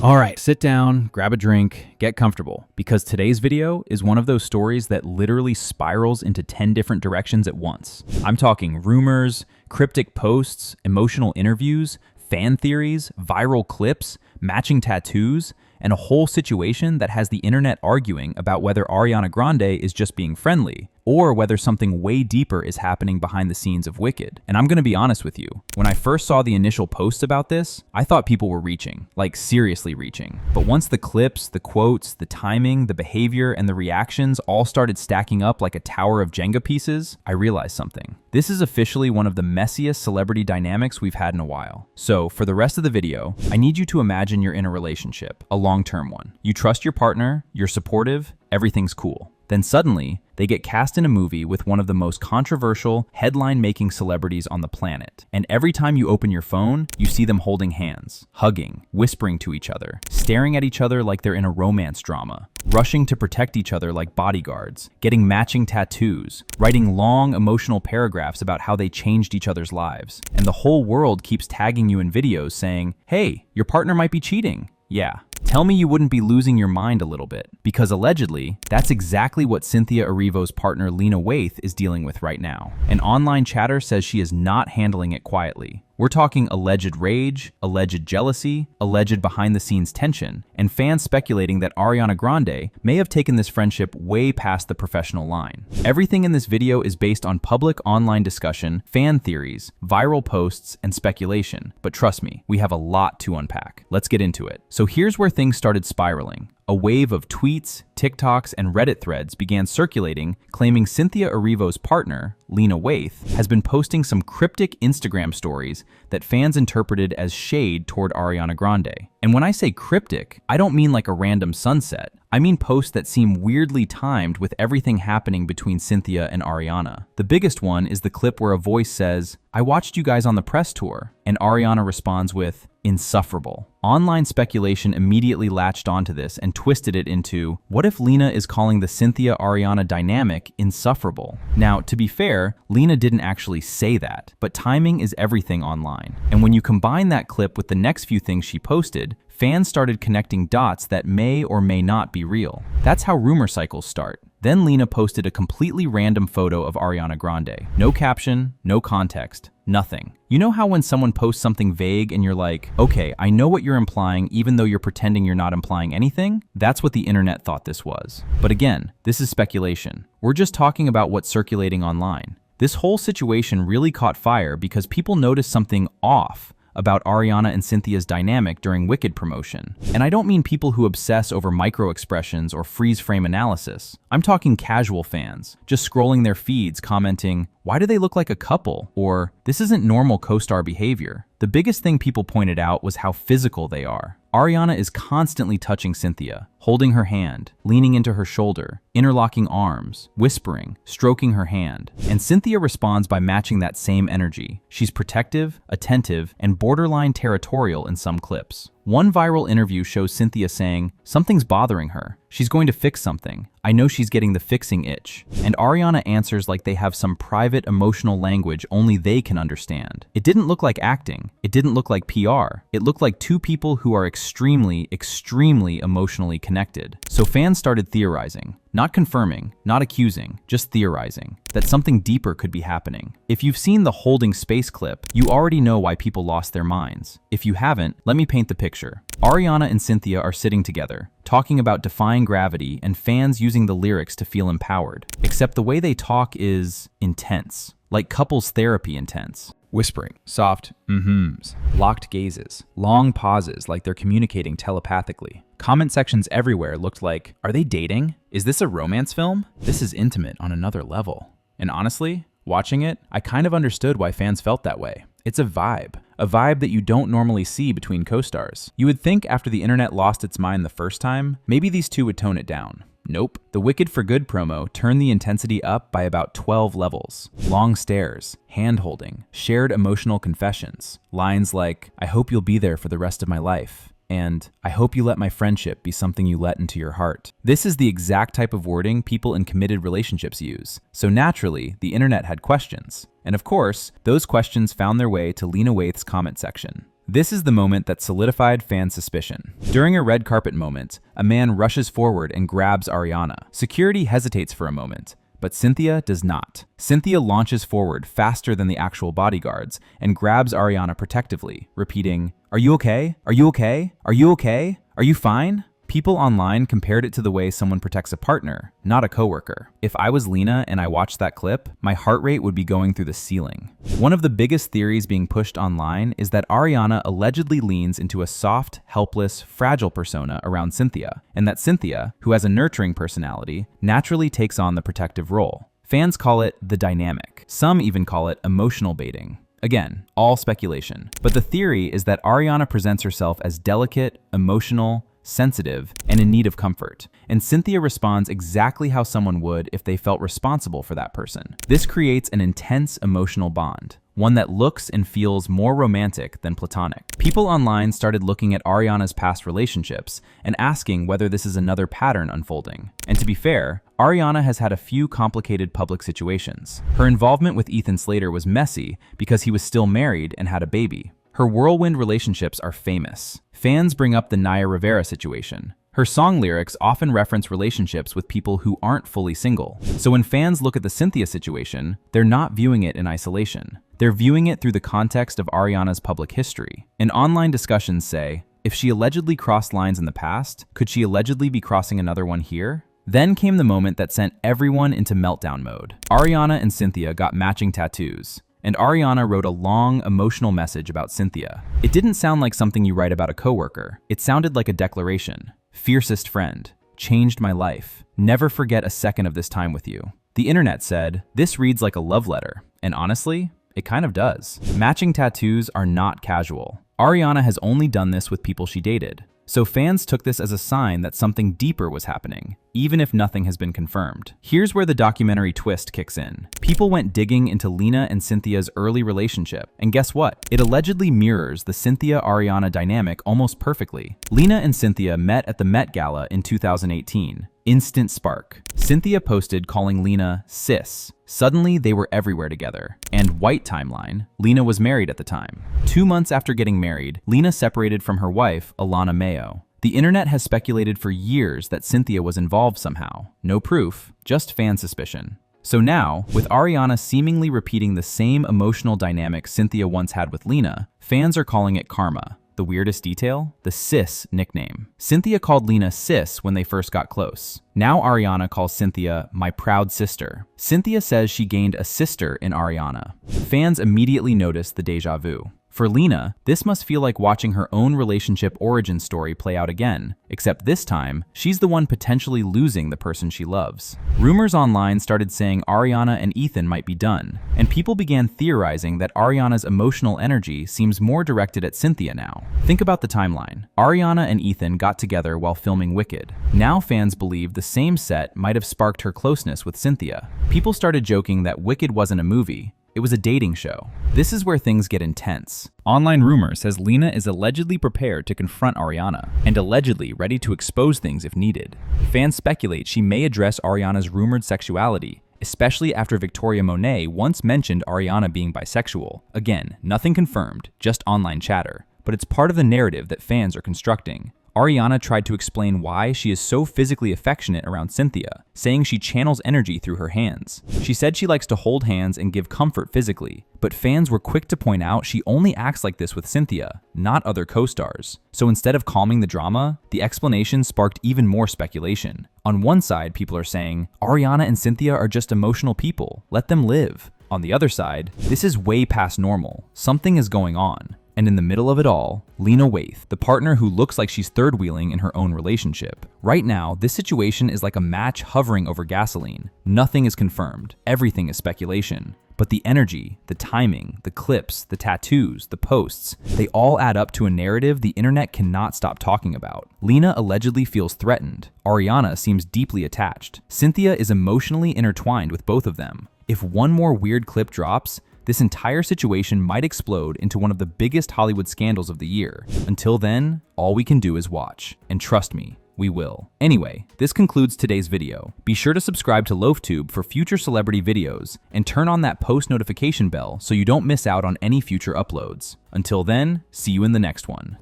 All right, sit down, grab a drink, get comfortable, because today's video is one of those stories that literally spirals into 10 different directions at once. I'm talking rumors, cryptic posts, emotional interviews, fan theories, viral clips, matching tattoos, and a whole situation that has the internet arguing about whether Ariana Grande is just being friendly, or whether something way deeper is happening behind the scenes of Wicked. And I'm gonna be honest with you, when I first saw the initial posts about this, I thought people were reaching, like seriously reaching. But once the clips, the quotes, the timing, the behavior, and the reactions all started stacking up like a tower of Jenga pieces, I realized something. This is officially one of the messiest celebrity dynamics we've had in a while. So for the rest of the video, I need you to imagine you're in a relationship, a long-term one. You trust your partner, you're supportive, everything's cool. Then suddenly, they get cast in a movie with one of the most controversial, headline-making celebrities on the planet. And every time you open your phone, you see them holding hands, hugging, whispering to each other, staring at each other like they're in a romance drama, rushing to protect each other like bodyguards, getting matching tattoos, writing long, emotional paragraphs about how they changed each other's lives. And the whole world keeps tagging you in videos saying, "Hey, your partner might be cheating." Yeah. Tell me you wouldn't be losing your mind a little bit, because allegedly, that's exactly what Cynthia Erivo's partner Lena Waithe is dealing with right now. An online chatter says she is not handling it quietly. We're talking alleged rage, alleged jealousy, alleged behind-the-scenes tension, and fans speculating that Ariana Grande may have taken this friendship way past the professional line. Everything in this video is based on public online discussion, fan theories, viral posts, and speculation. But trust me, we have a lot to unpack. Let's get into it. So here's where things started spiraling. A wave of tweets, TikToks, and Reddit threads began circulating, claiming Cynthia Erivo's partner, Lena Waithe, has been posting some cryptic Instagram stories that fans interpreted as shade toward Ariana Grande. And when I say cryptic, I don't mean like a random sunset. I mean posts that seem weirdly timed with everything happening between Cynthia and Ariana. The biggest one is the clip where a voice says, "I watched you guys on the press tour," and Ariana responds with, "Insufferable." Online speculation immediately latched onto this and twisted it into, what if Lena is calling the Cynthia-Ariana dynamic insufferable? Now, to be fair, Lena didn't actually say that, but timing is everything online. And when you combine that clip with the next few things she posted, fans started connecting dots that may or may not be real. That's how rumor cycles start. Then Lena posted a completely random photo of Ariana Grande. No caption, no context, nothing. You know how when someone posts something vague and you're like, okay, I know what you're implying even though you're pretending you're not implying anything? That's what the internet thought this was. But again, this is speculation. We're just talking about what's circulating online. This whole situation really caught fire because people noticed something off about Ariana and Cynthia's dynamic during Wicked promotion. And I don't mean people who obsess over micro-expressions or freeze-frame analysis. I'm talking casual fans, just scrolling their feeds commenting, "Why do they look like a couple?" Or, "This isn't normal co-star behavior." The biggest thing people pointed out was how physical they are. Ariana is constantly touching Cynthia, holding her hand, leaning into her shoulder, interlocking arms, whispering, stroking her hand. And Cynthia responds by matching that same energy. She's protective, attentive, and borderline territorial in some clips. One viral interview shows Cynthia saying, "Something's bothering her. She's going to fix something. I know she's getting the fixing itch." And Ariana answers like they have some private emotional language only they can understand. It didn't look like acting. It didn't look like PR. It looked like two people who are extremely, extremely emotionally connected. So fans started theorizing. Not confirming, not accusing, just theorizing, that something deeper could be happening. If you've seen the holding space clip, you already know why people lost their minds. If you haven't, let me paint the picture. Ariana and Cynthia are sitting together, talking about defying gravity and fans using the lyrics to feel empowered. Except the way they talk is intense, like couples therapy intense. Whispering, soft mm-hms, locked gazes, long pauses like they're communicating telepathically. Comment sections everywhere looked like, are they dating? Is this a romance film? This is intimate on another level. And honestly, watching it, I kind of understood why fans felt that way. It's a vibe that you don't normally see between co-stars. You would think after the internet lost its mind the first time, maybe these two would tone it down. Nope. The Wicked for Good promo turned the intensity up by about 12 levels. Long stares, hand-holding, shared emotional confessions, lines like, "I hope you'll be there for the rest of my life," and "I hope you let my friendship be something you let into your heart." This is the exact type of wording people in committed relationships use. So naturally, the internet had questions. And of course, those questions found their way to Lena Waithe's comment section. This is the moment that solidified fan suspicion. During a red carpet moment, a man rushes forward and grabs Ariana. Security hesitates for a moment, but Cynthia does not. Cynthia launches forward faster than the actual bodyguards and grabs Ariana protectively, repeating, "Are you okay? Are you okay? Are you okay? Are you fine?" People online compared it to the way someone protects a partner, not a coworker. If I was Lena and I watched that clip, my heart rate would be going through the ceiling. One of the biggest theories being pushed online is that Ariana allegedly leans into a soft, helpless, fragile persona around Cynthia, and that Cynthia, who has a nurturing personality, naturally takes on the protective role. Fans call it the dynamic. Some even call it emotional baiting. Again, all speculation. But the theory is that Ariana presents herself as delicate, emotional, sensitive, and in need of comfort. And Cynthia responds exactly how someone would if they felt responsible for that person. This creates an intense emotional bond, one that looks and feels more romantic than platonic. People online started looking at Ariana's past relationships and asking whether this is another pattern unfolding. And to be fair, Ariana has had a few complicated public situations. Her involvement with Ethan Slater was messy because he was still married and had a baby. Her whirlwind relationships are famous. Fans bring up the Naya Rivera situation. Her song lyrics often reference relationships with people who aren't fully single. So when fans look at the Cynthia situation, they're not viewing it in isolation. They're viewing it through the context of Ariana's public history. And online discussions say, if she allegedly crossed lines in the past, could she allegedly be crossing another one here? Then came the moment that sent everyone into meltdown mode. Ariana and Cynthia got matching tattoos, and Ariana wrote a long, emotional message about Cynthia. It didn't sound like something you write about a coworker. It sounded like a declaration. Fiercest friend. Changed my life. Never forget a second of this time with you. The internet said, this reads like a love letter. And honestly, it kind of does. Matching tattoos are not casual. Ariana has only done this with people she dated. So fans took this as a sign that something deeper was happening, even if nothing has been confirmed. Here's where the documentary twist kicks in. People went digging into Lena and Cynthia's early relationship, and guess what? It allegedly mirrors the Cynthia-Ariana dynamic almost perfectly. Lena and Cynthia met at the Met Gala in 2018. Instant spark. Cynthia posted calling Lena sis. Suddenly, they were everywhere together. And white timeline, Lena was married at the time. 2 months after getting married, Lena separated from her wife, Alana Mayo. The internet has speculated for years that Cynthia was involved somehow. No proof, just fan suspicion. So now, with Ariana seemingly repeating the same emotional dynamic Cynthia once had with Lena, fans are calling it karma. The weirdest detail? The sis nickname. Cynthia called Lena sis when they first got close. Now Ariana calls Cynthia my proud sister. Cynthia says she gained a sister in Ariana. Fans immediately notice the deja vu. For Lena, this must feel like watching her own relationship origin story play out again, except this time, she's the one potentially losing the person she loves. Rumors online started saying Ariana and Ethan might be done, and people began theorizing that Ariana's emotional energy seems more directed at Cynthia now. Think about the timeline. Ariana and Ethan got together while filming Wicked. Now fans believe the same set might have sparked her closeness with Cynthia. People started joking that Wicked wasn't a movie, it was a dating show. This is where things get intense. Online rumor says Lena is allegedly prepared to confront Ariana, and allegedly ready to expose things if needed. Fans speculate she may address Ariana's rumored sexuality, especially after Victoria Monet once mentioned Ariana being bisexual. Again, nothing confirmed, just online chatter, but it's part of the narrative that fans are constructing. Ariana tried to explain why she is so physically affectionate around Cynthia, saying she channels energy through her hands. She said she likes to hold hands and give comfort physically, but fans were quick to point out she only acts like this with Cynthia, not other co-stars. So instead of calming the drama, the explanation sparked even more speculation. On one side, people are saying, Ariana and Cynthia are just emotional people, let them live. On the other side, this is way past normal, something is going on. And in the middle of it all, Lena Waithe, the partner who looks like she's third-wheeling in her own relationship. Right now, this situation is like a match hovering over gasoline. Nothing is confirmed. Everything is speculation. But the energy, the timing, the clips, the tattoos, the posts, they all add up to a narrative the internet cannot stop talking about. Lena allegedly feels threatened. Ariana seems deeply attached. Cynthia is emotionally intertwined with both of them. If one more weird clip drops, this entire situation might explode into one of the biggest Hollywood scandals of the year. Until then, all we can do is watch. And trust me, we will. Anyway, this concludes today's video. Be sure to subscribe to LoafTube for future celebrity videos and turn on that post notification bell so you don't miss out on any future uploads. Until then, see you in the next one.